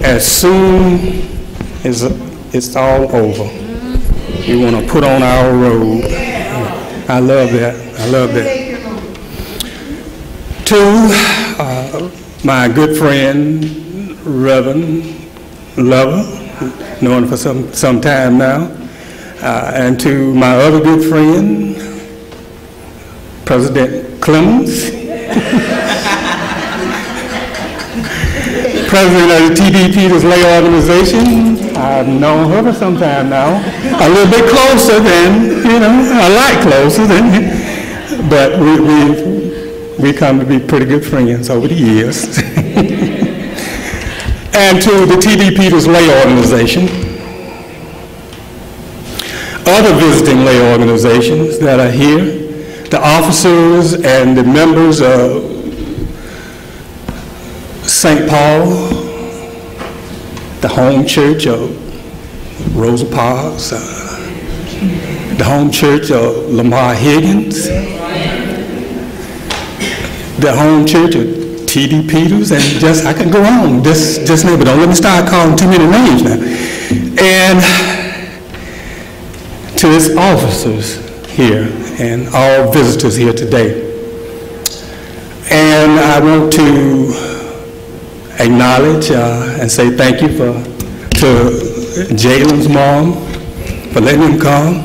as soon as it's all over, we want to put on our robe. I love that. I love that. To my good friend, Reverend Lover, known for some time now, and to my other good friend, President Clemons, President of the T.D. Peters Lay Organization. I've known her for some time now, a little bit closer than, a lot closer than, but we come to be pretty good friends over the years. And to the T.D. Peters Lay Organization, other visiting lay organizations that are here, the officers and the members of St. Paul, the home church of Rosa Parks, the home church of Lamar Higgins, the home church of T.D. Peters, and I can go on, just name, but don't let me start calling too many names now. And to its officers here and all visitors here today. And I want to acknowledge and say thank you to Jalen's mom for letting him come,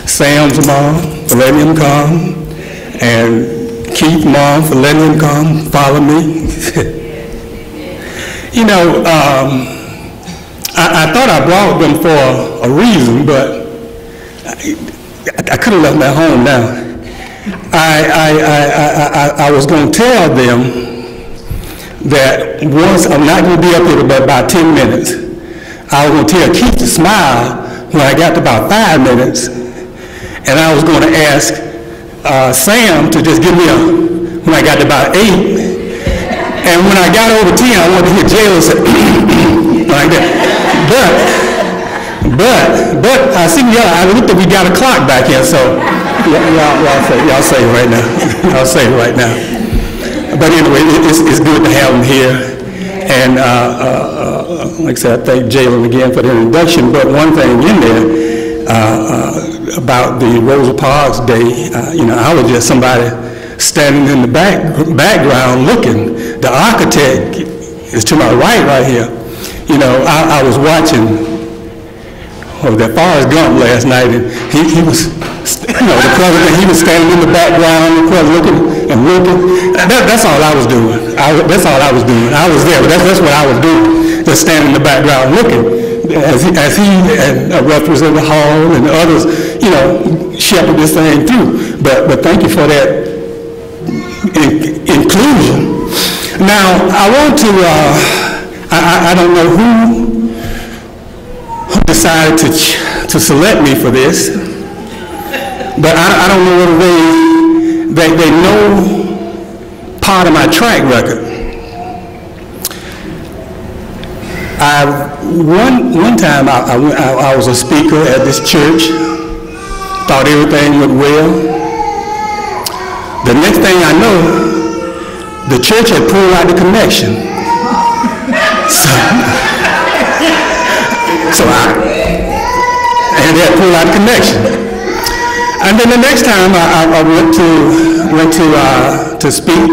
Sam's mom for letting him come, and Keith's mom for letting him come follow me. I thought I brought them for a reason, but I could have left them at home now. I was going to tell them that once, I'm not going to be up here but about 10 minutes. I was going to tell Keith to smile when I got to about 5 minutes, and I was going to ask Sam to just give me when I got to about 8, and when I got over 10, I wanted to hear Jalen say, like that. But I see I looked at, we got a clock back here, so y'all say it right now. Y'all say it right now. But anyway, it's good to have them here. And like I said, I thank Jalen again for the introduction. But one thing in there about the Rosa Parks Day, I was just somebody standing in the background looking. The architect is to my right here. I was watching that Forrest Gump last night, and he was, the president, he was standing in the background, looking and looking. That's all I was doing. That's all I was doing. I was there, but that's what I was doing, just standing in the background looking as he and Representative Hall and others, shepherd this thing through. But thank you for that inclusion. Now, I want to, I don't know who decided to select me for this, but I don't know whether they know part of my track record. One time I was a speaker at this church, thought everything went well. The next thing I know, the church had pulled out the connection. So they had pulled out the connection. And then the next time I went to speak.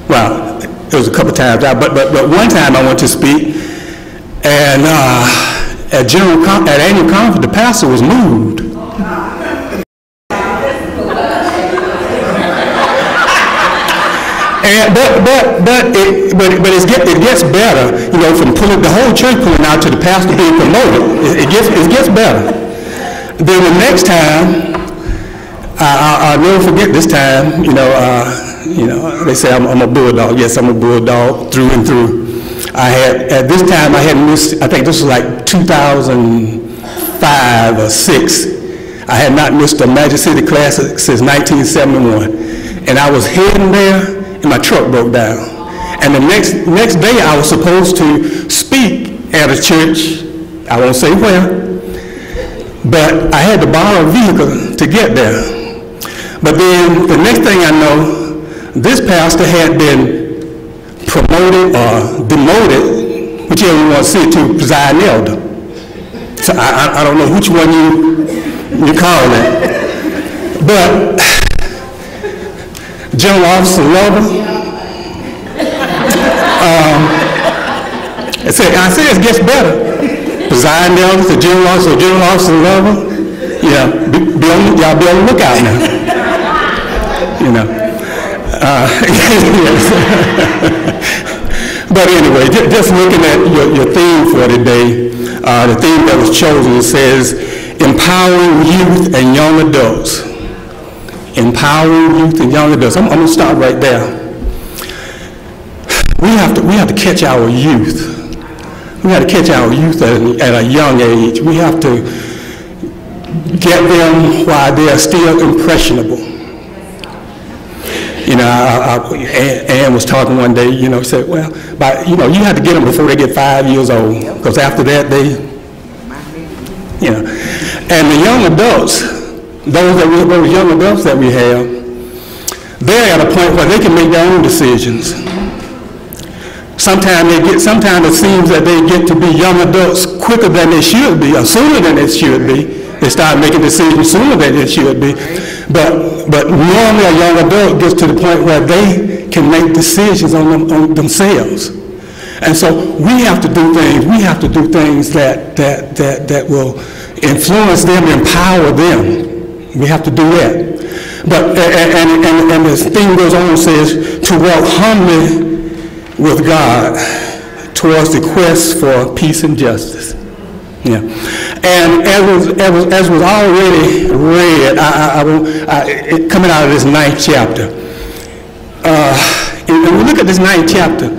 Well, it was a couple times, but one time I went to speak, and at annual conference, the pastor was moved. But it gets better, from the whole church pulling out to the pastor being promoted. It gets better. Then the next time, I'll never forget this time. They say I'm a bulldog. Yes, I'm a bulldog through and through. At this time I hadn't missed. I think this was like 2005 or 6. I had not missed a Magic City Classic since 1971, and I was heading there. And my truck broke down. And the next day I was supposed to speak at a church, I won't say where, but I had to borrow a vehicle to get there. But then the next thing I know, this pastor had been promoted promoted or demoted, whichever you want to see, to presiding elder. So I don't know which one you call it. But general officer lover, I say it gets better. Presiding elder to general officer lover. Yeah, y'all be on the lookout now. You know. But anyway, just looking at your theme for today, the theme that was chosen says, empowering youth and young adults. Empowering youth and young adults. I'm going to start right there. We have to catch our youth. We have to catch our youth at a young age. We have to get them while they are still impressionable. You know, A.M.E was talking one day, you know, said, well, you know, you have to get them before they get 5 years old, because after that they, you know. And the young adults, those young adults that we have, they're at a point where they can make their own decisions. Sometimes it seems that they get to be young adults quicker than they should be, or sooner than they should be. They start making decisions sooner than they should be. But normally a young adult gets to the point where they can make decisions on themselves. And so we have to do things. We have to do things that will influence them, empower them. We have to do that. But and this thing goes on and says to walk humbly with God towards the quest for peace and justice. Yeah, and as was already read, coming out of this 9th chapter, and we look at this 9th chapter,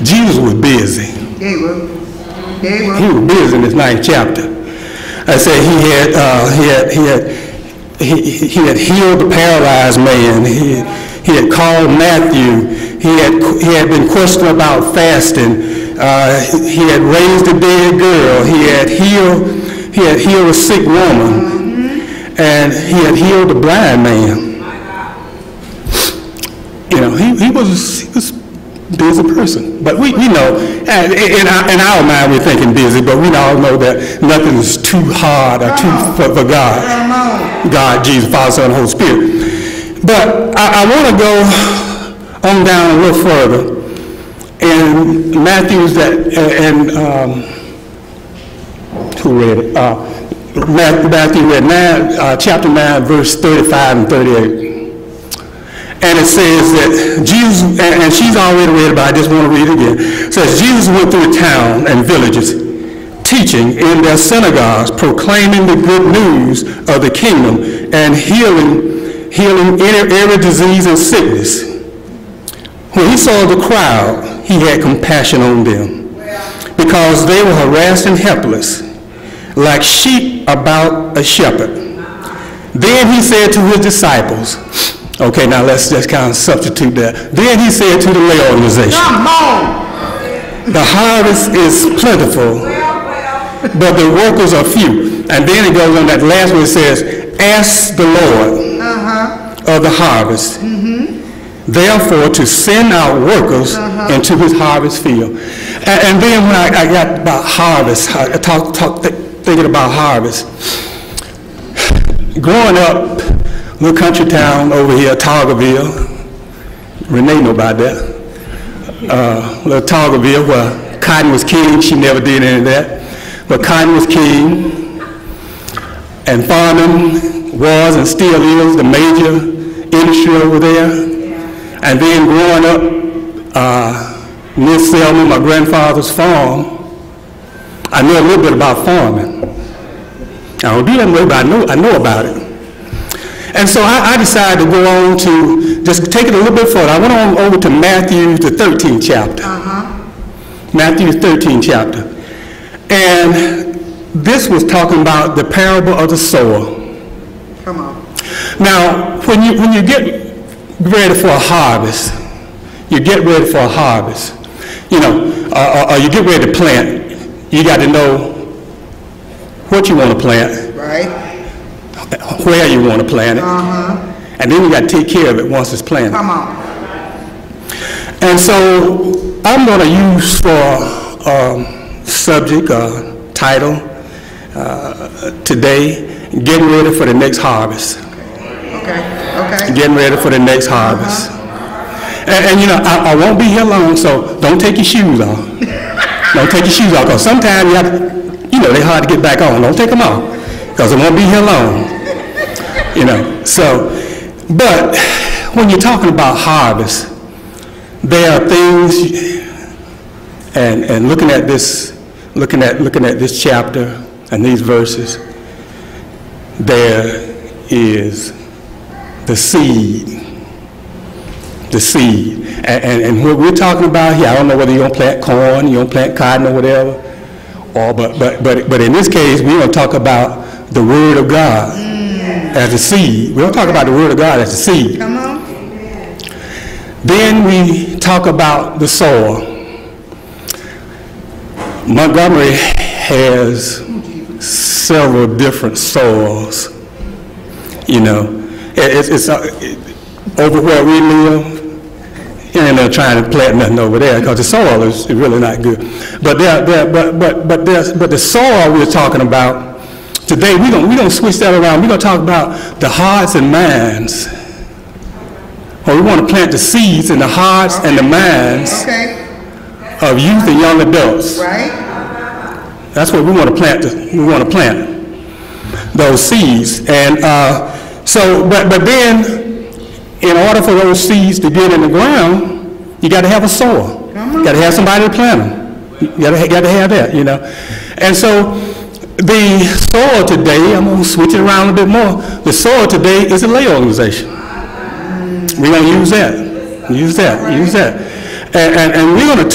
Jesus was busy. He was busy in this 9th chapter. I said he had healed the paralyzed man. He had called Matthew. He had been questioned about fasting. He had raised a dead girl. He had healed a sick woman, and he had healed a blind man. You know, he was a busy person. But we know, in our mind we're thinking busy, but we all know that nothing is too hard or for God. God, Jesus, Father, Son, and Holy Spirit. But I want to go on down a little further. And Matthew's who read it? Matthew read chapter 9, verse 35 and 38. And it says that Jesus, and she's already read it, but I just want to read it again. It says, Jesus went through the town and villages, teaching in their synagogues, proclaiming the good news of the kingdom, and healing every disease and sickness. When he saw the crowd, he had compassion on them, because they were harassed and helpless, like sheep about a shepherd. Then he said to his disciples, okay, now let's just kind of substitute that. Then he said to the lay organization, come on! The harvest is plentiful, but the workers are few. And then it goes on that last one, it says, ask the Lord of the harvest, therefore to send out workers into his harvest field. And then when I got about harvest, I thinking about harvest. Growing up, little country town over here, Targerville, Renee know about that. Little Targerville, where cotton was king. She never did any of that. But cotton was king, and farming was and still is the major industry over there. And then growing up near Selma, my grandfather's farm, I know a little bit about farming. I don't do that much, but I know about it. And so I decided to go on to just take it a little bit further. I went on over to Matthew, the 13th chapter. Matthew's 13th chapter. And this was talking about the parable of the sower. Come on. Now, when you get ready for a harvest, you get ready for a harvest, you know, or you get ready to plant, you got to know what you want to plant. Right. Where you want to plant it, and then you got to take care of it once it's planted. Come on. And so I'm going to use for subject, title today, getting ready for the next harvest. Okay. Getting ready for the next harvest. And you know, I won't be here long, so don't take your shoes off. Don't take your shoes off, because sometimes you have to, you know, they're hard to get back on. Don't take them off, because I won't be here long. You know, so, but when you're talking about harvest, there are things, and looking at this chapter and these verses, there is the seed. The seed. And what we're talking about here, I don't know whether you're going to plant corn, you're going to plant cotton or whatever, or but in this case, we're going to talk about the Word of God as a seed. We're going to talk about the Word of God as a seed. Come on. Then we talk about the soil. Montgomery has several different soils. You know, it's over where we live. You ain't never trying to plant nothing over there, because the soil is really not good. But the soil we're talking about today, we're gonna switch that around. We're gonna talk about the hearts and minds. Or we want to plant the seeds in the hearts and the minds of youth and young adults. Right. That's what we want to plant. We want to plant those seeds. And but then, in order for those seeds to get in the ground, you got to have a sower. You got to have somebody to plant them. You got to have that, you know. And so the soil today, I'm going to switch it around a bit more. The soil today is a lay organization. We're going to use that. And we're going to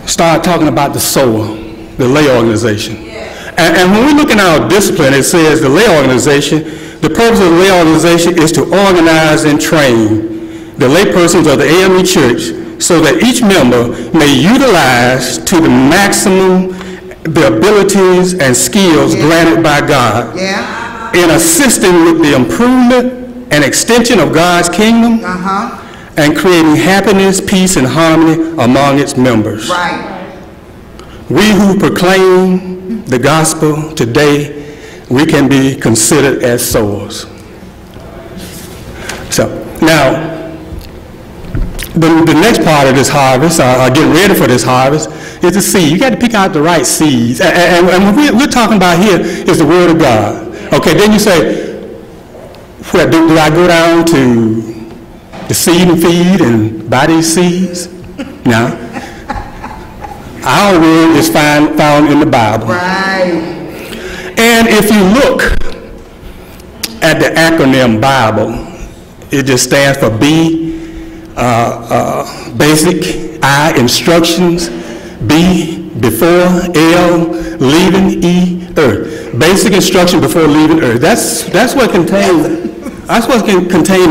start talking about the sower, the lay organization. And when we look in our discipline, it says the lay organization, the purpose of the lay organization is to organize and train the laypersons of the A.M.E. Church so that each member may utilize to the maximum the abilities and skills granted by God in assisting with the improvement and extension of God's kingdom and creating happiness, peace, and harmony among its members. Right. We who proclaim the gospel today, we can be considered as sowers. So now, the next part of this harvest, getting ready for this harvest, is the seed. You got to pick out the right seeds. And what we're talking about here is the Word of God. Okay, then you say, well, do I go down to the seed and feed and buy these seeds? No. Our word is found in the Bible. Right. And if you look at the acronym Bible, it just stands for B, basic, I, instructions, B, before, L, leaving, E, earth. Basic instruction before leaving earth. That's what's contained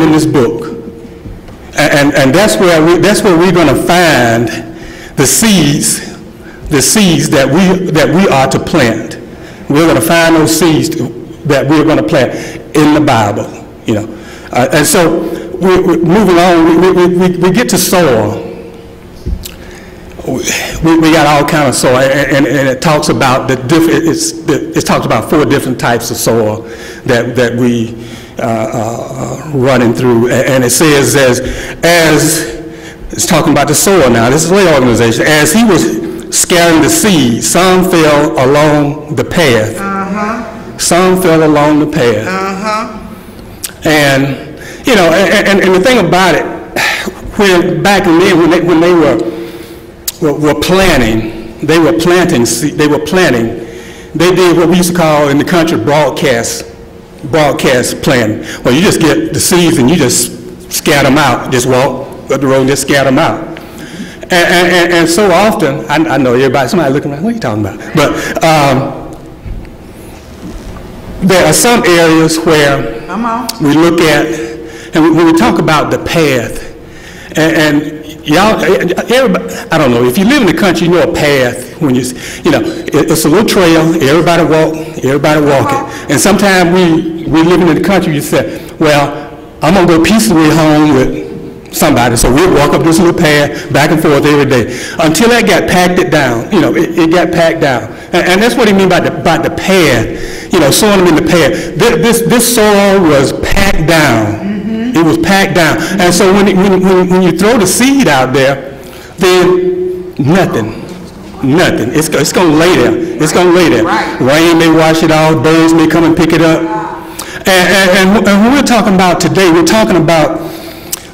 in this book. And that's where we're going to find the seeds that we are to plant. We're going to find those seeds that we're going to plant in the Bible, you know. And so we're moving on. We get to soil. We got all kinds of soil, and it talks about the different. It talks about 4 different types of soil that we running through, and it says as it's talking about the soil now. This is lay organization. As he was scattering the seed, some fell along the path. Some fell along the path. And you know, and the thing about it, when back then when they were planting, they did what we used to call in the country broadcast planting. Well, you just get the seeds and you just scatter them out. Just walk up the road and just scatter them out. And so often, I know somebody looking around, what are you talking about? But there are some areas where we look at, and when we talk about the path, and y'all, everybody, I don't know, if you live in the country, you know a path, when you know, it's a little trail, everybody walk it. And sometimes we living in the country, you say, well, I'm going to go peacefully home with somebody. So we'd walk up this little path back and forth every day until that got packed it down. You know, it got packed down. And that's what he mean by the path, you know, sowing them in the path. This soil was packed down. It was packed down. And so when you throw the seed out there, then nothing. It's going to lay there. It's going to lay there. Rain may wash it off. Birds may come and pick it up. And when we're talking about today, we're talking about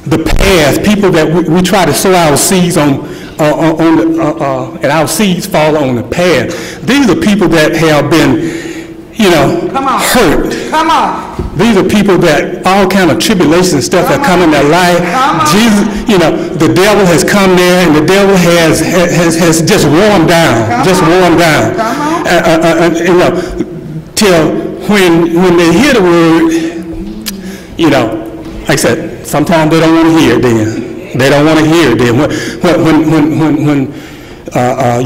the path, people that we try to sow our seeds on and our seeds fall on the path. These are people that have been, you know, hurt. Come on. These are people that all kind of tribulations and stuff that come in their life. Jesus, you know, the devil has come there, and the devil has just worn down, you know, till when they hear the word, you know, like I said, sometimes they don't want to hear it then. They don't want to hear it then. When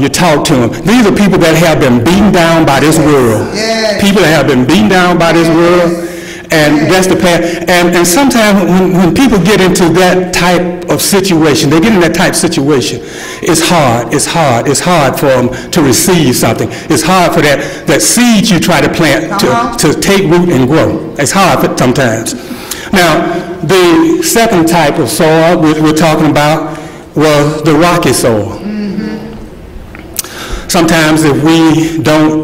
you talk to them, these are people that have been beaten down by this world. People that have been beaten down by this world. And that's the path. And sometimes when people get into that type of situation, they get in that type of situation, it's hard for them to receive something. It's hard for that seed you try to plant to take root and grow. It's hard sometimes. Now, the second type of soil we're talking about was the rocky soil. Sometimes if we don't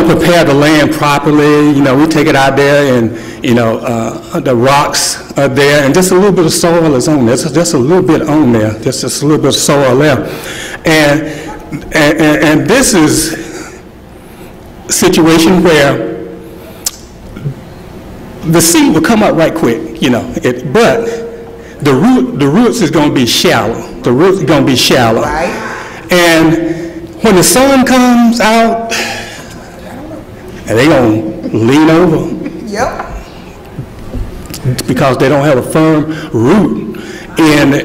prepare the land properly, you know, we take it out there and, you know, the rocks are there and just a little bit of soil is on there. Just a little bit on there, just a little bit of soil there. And this is a situation where the seed will come up right quick, you know, but the roots is going to be shallow. The roots are going to be shallow. Right. And when the sun comes out, and they're going to lean over. Because they don't have a firm root in the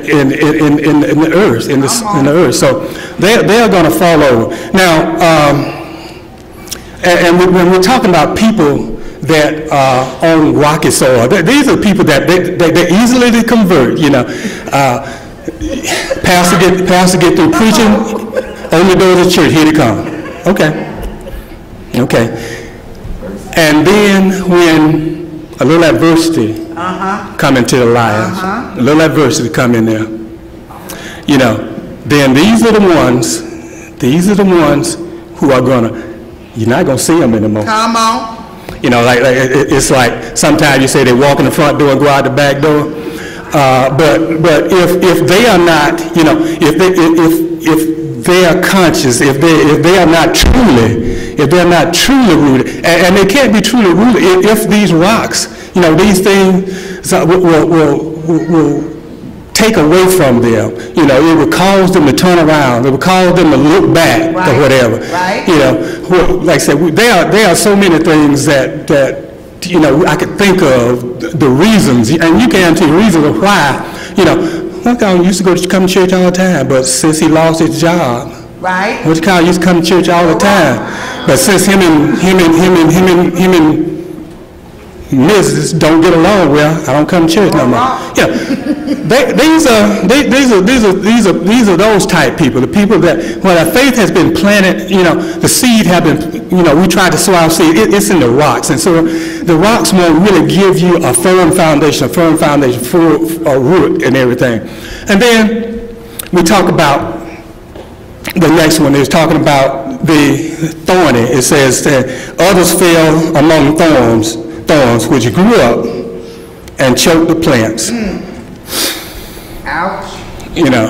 earth, in the earth. So they're going to fall over. Now, and when we're talking about people that are on rocky soil, these are people that they easily convert, you know. Pastor get through preaching, only go to church, here they come. Okay. And then when a little adversity come into the lives, a little adversity come in there, you know, then these are the ones who are you're not gonna see them anymore. Come on. You know, like it's like sometimes you say they walk in the front door and go out the back door, but if they are not, you know, if they are conscious, if they are not truly rooted, and they can't be truly rooted if these rocks, you know, these things will take away from them. You know, it will cause them to turn around. It will cause them to look back or whatever. Right. You know, like I said, there are so many things that you know, I could think of the reasons, and you can tell reasons of why, you know. One guy used to come to church all the time, but since he lost his job, Which guy used to come to church all the time, but since him and Mrs. don't get along well, I don't come to church no more. Yeah, these are those type people, the people that their faith has been planted. You know, the seed have been. You know, we try to sow our seed. It's in the rocks, and so the rocks won't really give you a firm foundation, for a root and everything. And then we talk about the next one. Is talking about the thorny. It says that others fell among thorns which grew up and choked the plants. Ouch. You know,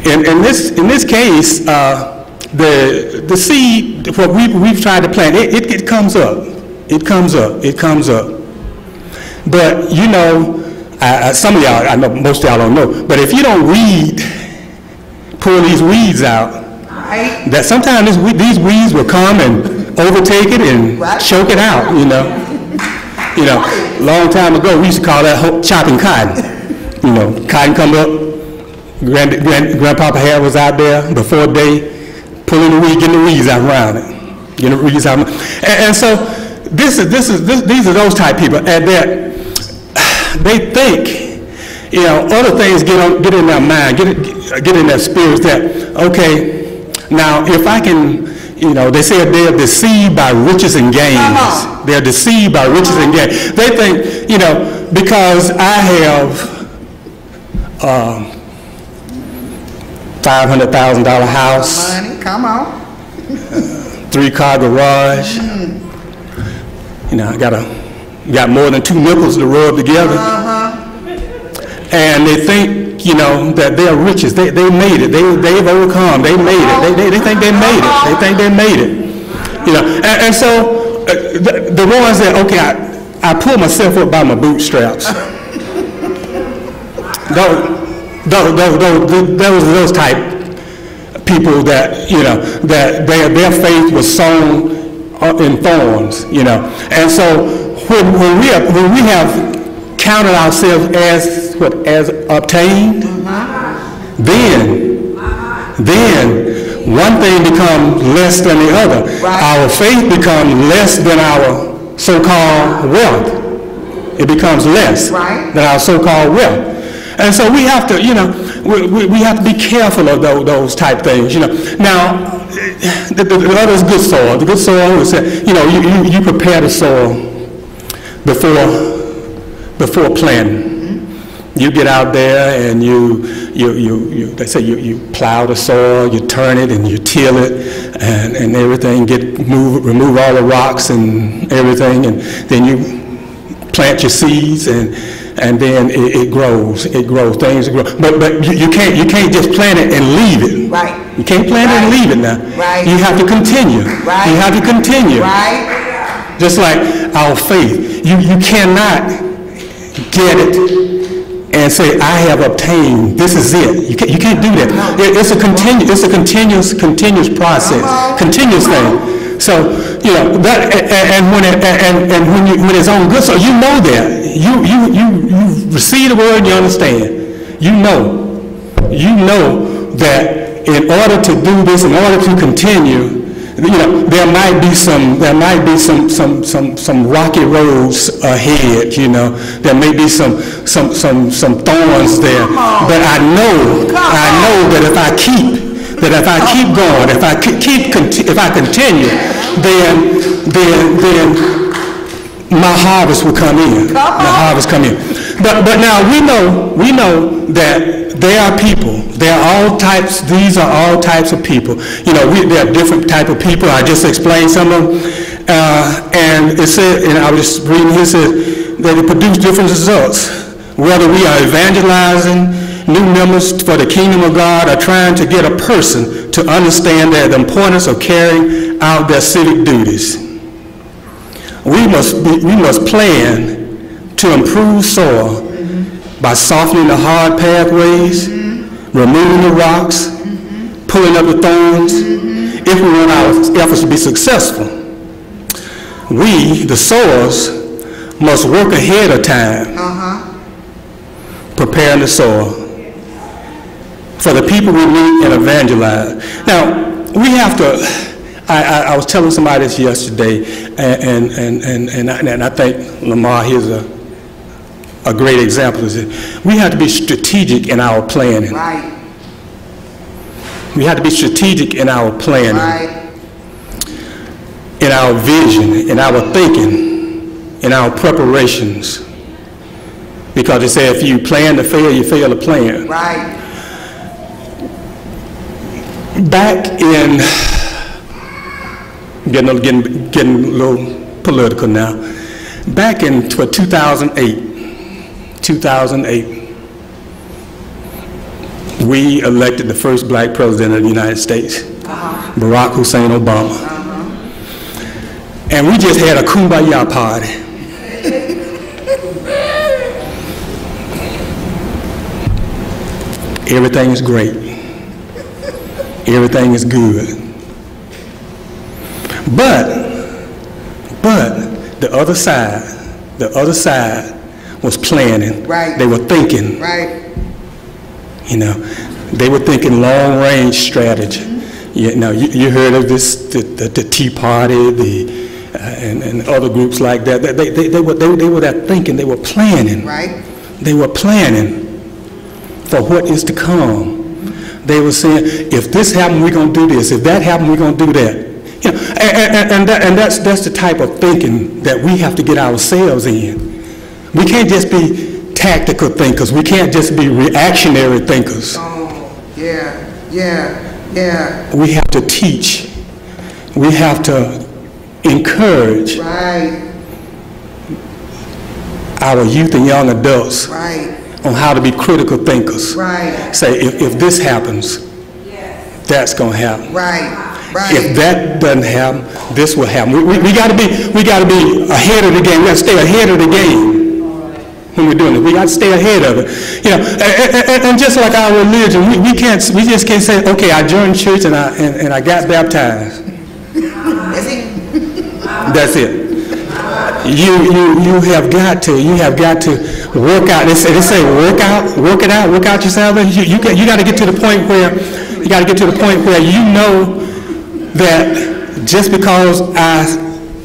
in this case, the seed, what we've tried to plant, it comes up. It comes up. But you know, some of y'all, I know most of y'all don't know, but if you don't pull these weeds out, that sometimes these weeds will come and overtake it and choke it out, you know. You know, long time ago, we used to call that chopping cotton. You know, cotton come up, Grandpapa Harry was out there before day, pulling the weeds, getting the weeds out around it. Getting the weeds out. And so these are those type people, and that they think, you know, other things get in their mind, get in their spirits that, okay, now if I can, you know, they say they're deceived by riches and gains. They're deceived by riches and gains. They think, you know, because I have $500,000 house. Money, come on. 3-car garage. You know, I got more than 2 nickels to rub together. And they think, you know, that they're riches. They made it. They've overcome. They made it. They think they made it. They think they made it. You know, and so the ones that, okay, I pull myself up by my bootstraps. Those type people that, you know, that their faith was sown in thorns, you know. And so when we have counted ourselves as obtained, then one thing becomes less than the other. Our faith becomes less than our so-called wealth. It becomes less than our so-called wealth. And so we have to, you know, we have to be careful of those type things, you know. Now, the other is good soil. The good soil is, you know, you prepare the soil before planting. You get out there and they say you plow the soil, you turn it and you till it, and everything remove all the rocks and everything, and then you plant your seeds, and then it grows, things grow. But you can't just plant it and leave it. You can't plant it and leave it now. You have to continue. You have to continue. Just like our faith. You cannot get it and say, I have obtained, this is it. You can't do that. It's a continuous process, continuous thing. So, you know, that, and when it's on good, so you know that. You receive the word and you understand. You know that in order to do this, in order to continue, you know, there might be some rocky roads ahead, you know. There may be some thorns there. But I know that if I keep going, if I continue, then my harvest will come in. My harvest come in. But now we know that there are people. There are all types. These are all types of people. You know, there are different type of people. I just explained some of them, and it said, and I was just reading here, said that it produced different results. Whether we are evangelizing new members for the kingdom of God, or trying to get a person to understand the importance of carrying out their civic duties. We must plan to improve soil by softening the hard pathways, removing the rocks, pulling up the thorns. If we want our efforts to be successful, we, the sowers, must work ahead of time, preparing the soil for the people we meet and evangelize. Now, we have to, I was telling somebody this yesterday, and I think Lamar, here's a great example. Is that we have to be strategic in our planning. We have to be strategic in our planning, in our vision, in our thinking, in our preparations. Because they say if you plan to fail, you fail to plan. Back in, getting a little political now. Back in 2008, we elected the first black president of the United States, Barack Hussein Obama. And we just had a kumbaya party. Everything is great. Everything is good. But the other side was planning. They were thinking. You know, they were thinking long-range strategy. You know, you heard of this, the Tea Party, and other groups like that. They were there thinking. They were planning. They were planning for what is to come. They were saying, if this happened, we're going to do this. If that happened, we're going to do that. You know, and that's the type of thinking that we have to get ourselves in. We can't just be tactical thinkers. We can't just be reactionary thinkers. Oh, yeah. We have to teach. We have to encourage our youth and young adults on how to be critical thinkers. Say, if this happens, that's going to happen. If that doesn't happen, this will happen. We got to be ahead of the game. We got to stay ahead of the game when we're doing it. We got to stay ahead of it. You know, and just like our religion, we just can't say, okay, I joined church and I got baptized. That's it. You have got to work out. They say work it out your salvation. You got to get to the point where you know that just because I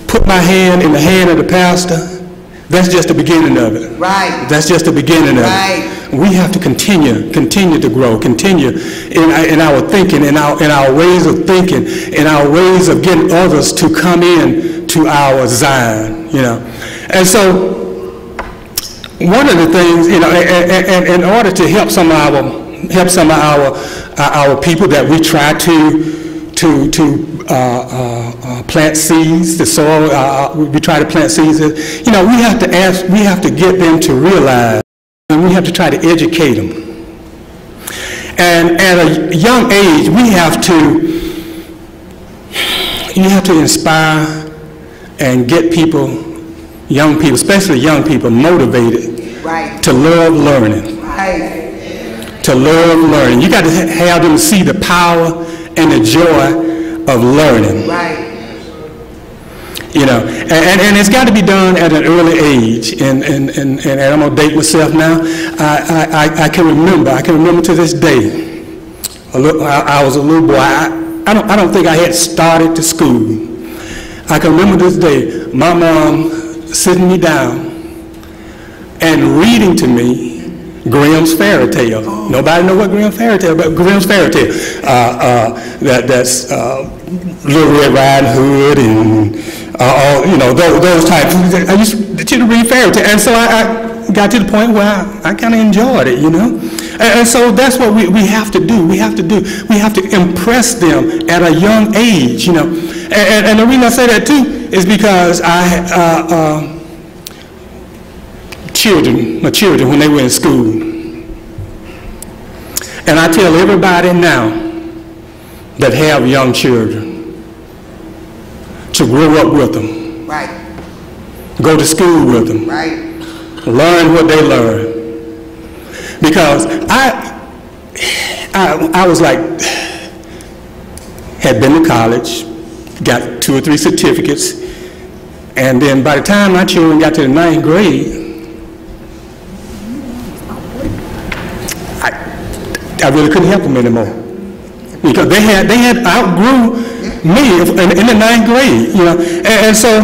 put my hand in the hand of the pastor, that's just the beginning of it. That's just the beginning of it. We have to continue to grow, continue in our thinking, in our ways of thinking, in our ways of getting others to come in to our Zion, you know. And so one of the things, you know, in order to help some of our people that we try to plant seeds, the soil, we try to plant seeds, you know, we have to get them to realize, and we have to try to educate them. And at a young age, you have to inspire and get people, young people, especially young people, motivated to love learning. To love learning. You got to have them see the power and the joy of learning. You know, and it's got to be done at an early age. And I'm gonna date myself now. I can remember to this day. I was a little boy. I don't think I had started to school. I can remember this day, my mom sitting me down and reading to me Grimm's fairy tale. Nobody know what Grimm's fairy tale, but Grimm's fairy tale. That's Little Red Riding Hood and you know, those types. I used to read fairy tale, and so I got to the point where I kind of enjoyed it, you know. And so that's what we have to do. We have to impress them at a young age, you know. And the reason I say that too is because my children, when they were in school, and I tell everybody now that have young children to grow up with them, go to school with them, learn what they learn, because I was like, had been to college, got 2 or 3 certificates, and then by the time my children got to the 9th grade, I really couldn't help them anymore, because they had outgrew me in the 9th grade, you know. And so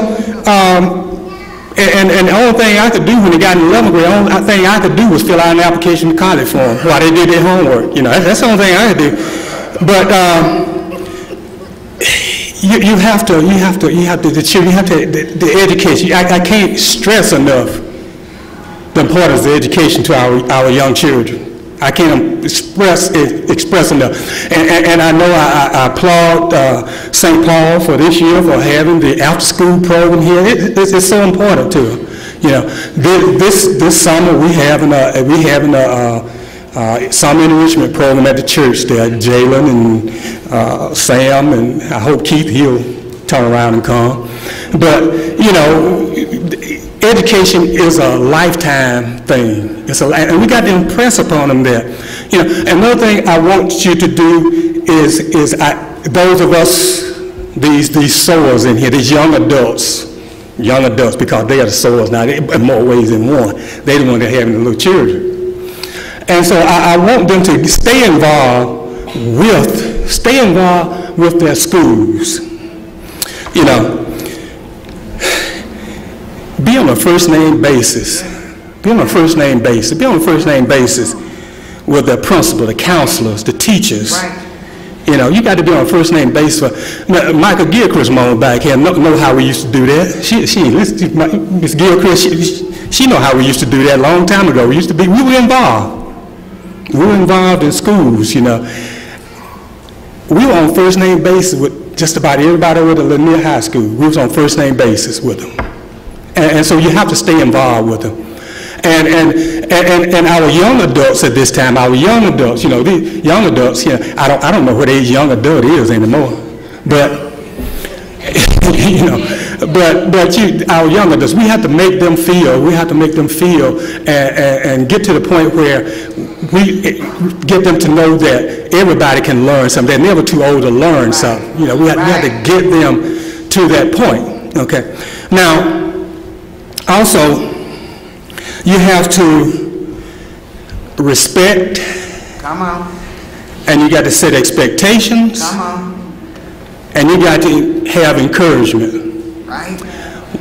and the only thing I could do when they got in the 11th grade, the only thing I could do was fill out an application to college for them while they did their homework, you know. That's the only thing I could do. But the education. I can't stress enough the importance of education to our young children. I can't express enough. And I know I applaud St. Paul for this year for having the after-school program here. It's so important to them. You know, this summer we having a summer enrichment program at the church there. Jalen and Sam, and I hope Keith, he'll turn around and come. But you know, education is a lifetime thing. And we got to impress upon them that. You know, another thing I want you to do is those of us, these sowers in here, these young adults, because they are the sowers now, in more ways than one. They're the ones that are having the little children. And so I want them to stay involved with their schools. You know, be on a first name basis. Be on a first name basis. Be on a first name basis with the principal, the counselors, the teachers. Right. You know, you got to be on a first name basis. Michael Gilchrist mom back here know how we used to do that. Miss Gilchrist, she know how we used to do that a long time ago. We were involved. We were involved in schools, you know. We were on first name basis with just about everybody over at Lanier High School. We was on first name basis with them. And so you have to stay involved with them. And our young adults at this time, our young adults, you know, the young adults, you know, I don't know what age young adult is anymore, but you know, our young adults, we have to make them feel, and get to the point where we get them to know that everybody can learn something. They're never too old to learn something. You know, we have to get them to that point. Okay. Now, also, you have to respect. Come on. And you got to set expectations. Come on. And you got to have encouragement. Right.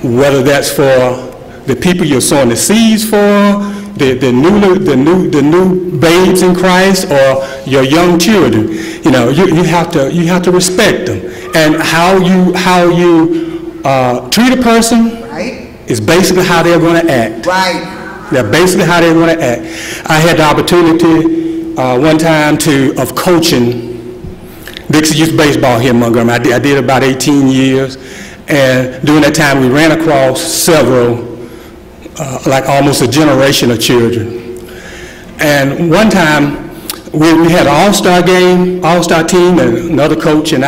Whether that's for the people you're sowing the seeds for, the new babes in Christ, or your young children. You know, you have to respect them. And how you treat a person, right, is basically how they're going to act. Right. They're basically how they're going to act. I had the opportunity one time of coaching Dixie Youth Baseball here in Montgomery. I did about 18 years, and during that time we ran across several, like almost a generation of children. And one time we had an all-star game, all-star team, and another coach and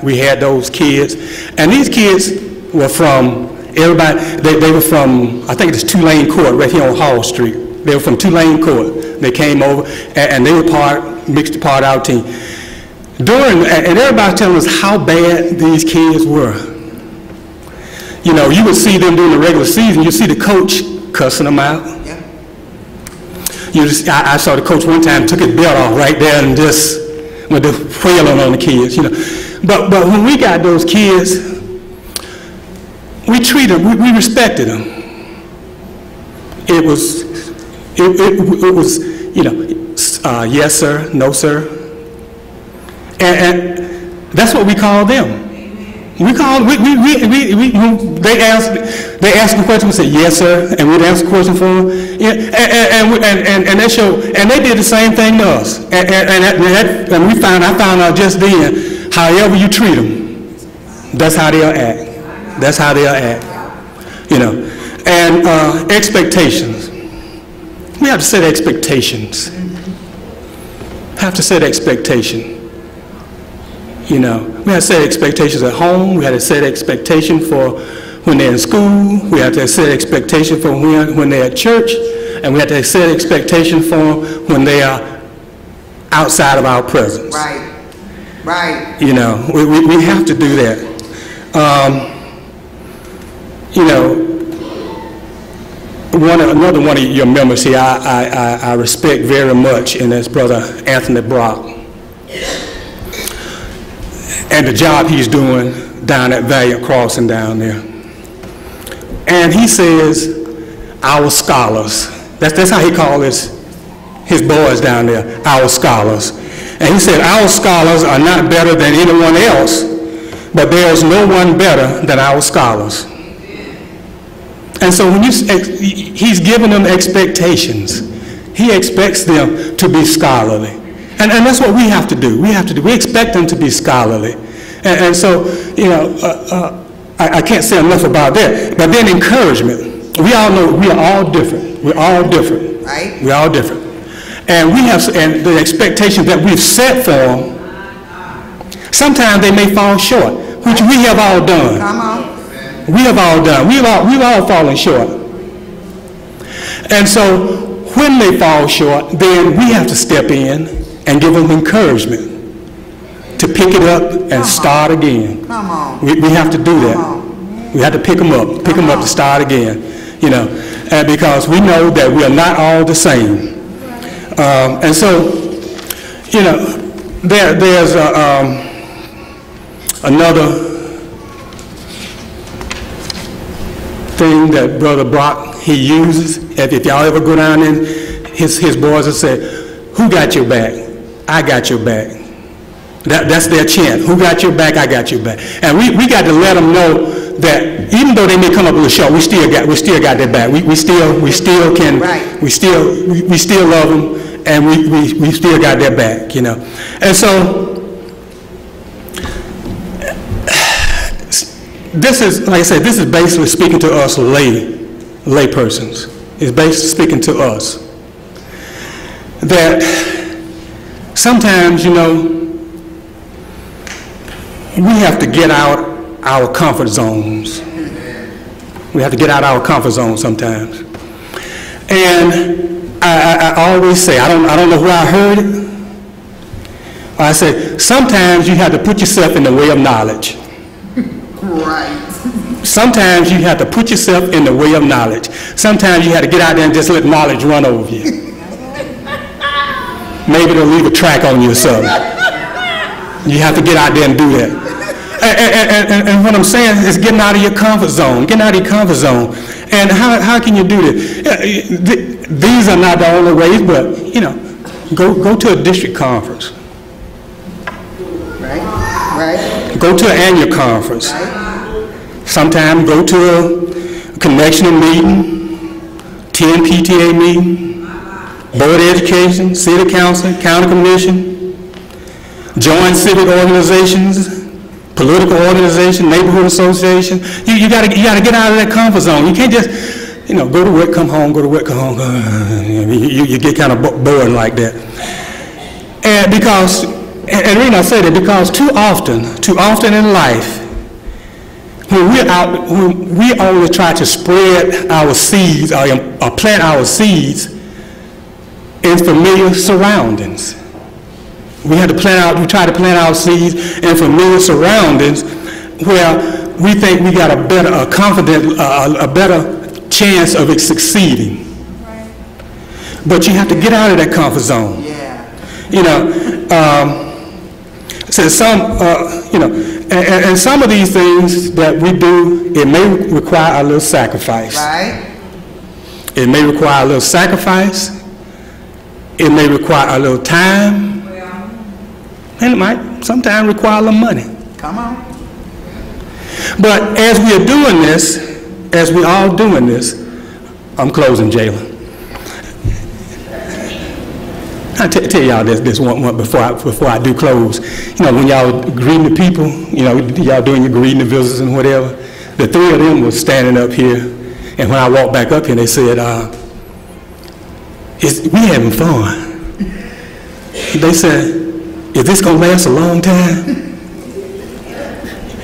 we had those kids. And these kids were from everybody, they were from, I think it's Tulane Court right here on Hall Street. They were from Tulane Court. They came over, and they were mixed part of our team. And everybody telling us how bad these kids were. You know, you would see them during the regular season, you see the coach cussing them out. Yeah. I saw the coach one time, took his belt off right there and just went to wailing on the kids, you know. But when we got those kids, we treated them, we respected them. It was, you know, yes sir, no sir. And that's what we call them. They ask a question, we say yes sir, and we'd answer the question for them. Yeah, and they did the same thing to us. And I found out just then, however you treat them, that's how they'll act. That's how they'll act, you know. And expectations. We have to set expectations. Have to set expectation. You know, we have to set expectations at home. We have to set expectation for when they're in school. We have to set expectation for when they're at church. And we have to set expectation for when they are outside of our presence. Right. Right. You know, we have to do that. You know, another one of your members here I respect very much, and that's Brother Anthony Brock. And the job he's doing down at Valiant Crossing down there. And he says, our scholars. That's how he calls his boys down there, our scholars. And he said, our scholars are not better than anyone else, but there is no one better than our scholars. And so when he's giving them expectations, he expects them to be scholarly. And that's what we have to do. We expect them to be scholarly. And so, you know, I can't say enough about that. But then encouragement. We all know we are all different. We're all different. Right. We're all different. And and the expectations that we've set for them, sometimes they may fall short, which we have all done. Come on. We have all done. We've all fallen short. And so when they fall short, then we have to step in and give them encouragement to pick it up and start again. Come on. We have to do that. We have to pick them up to start again. You know, and because we know that we are not all the same. And so, you know, there's another thing that Brother Brock he uses. If y'all ever go down in his boys will say, who got your back? I got your back. That's their chant. Who got your back? I got your back. And we got to let them know that even though they may come up with a short, we still got their back. We still can. Right. We still love them, and we still got their back. You know. And so this is, like I said, this is basically speaking to us lay persons. It's basically speaking to us that sometimes, you know, we have to get out our comfort zones. We have to get out our comfort zone sometimes. And I always say, I don't know where I heard it. I say, sometimes you have to put yourself in the way of knowledge. Right. Sometimes you have to put yourself in the way of knowledge. Sometimes you have to get out there and just let knowledge run over you. Maybe they'll leave a track on you or something. You have to get out there and do that. And what I'm saying is getting out of your comfort zone. Getting out of your comfort zone. And how can you do this? These are not the only ways, but, you know, go to a district conference. Right. Go to an annual conference. Sometimes go to a connectional meeting, 10 PTA meeting, board of education, city council, county commission, join civic organizations, political organization, neighborhood association. You got to get out of that comfort zone. You can't just, you know, go to work, come home, go to work, come home. You get kind of bored like that. And because, and the reason I say that, because too often in life, when we're out, when we only try to spread our seeds or plant our seeds in familiar surroundings. We try to plant our seeds in familiar surroundings where we think we got a better chance of it succeeding. Right. But you have to get out of that comfort zone. Yeah. You know, so you know, and some of these things that we do, it may require a little sacrifice. Right. It may require a little sacrifice. It may require a little time. And it might sometimes require a little money. Come on. But as we are doing this, as we all doing this, I'm closing, Jalen. I'll tell y'all this one before I do close. You know, when y'all greeting the people, you know, y'all doing your greeting the visitors and whatever, the three of them was standing up here, and when I walked back up here, they said, we having fun. They said, is this going to last a long time?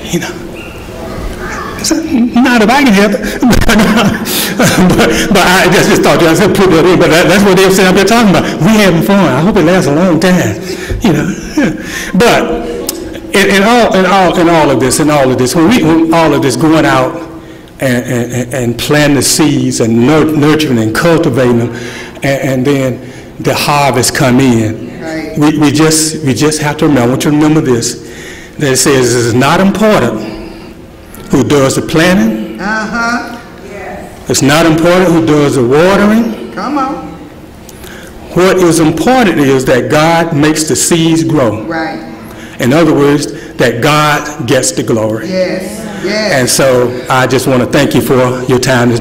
You know. I said, not if I can help it. but I just thought, I said, put that in. But that's what they were saying up there talking about. We having fun. I hope it lasts a long time. You know. But in all of this, when all of this going out and planting the seeds and nurturing and cultivating them, and then the harvest come in. Right. We just have to remember. I want you to remember this. That it says it's not important who does the planting. Yes. It's not important who does the watering. Come on. What is important is that God makes the seeds grow. Right. In other words, that God gets the glory. Yes. Yes. And so I just want to thank you for your time.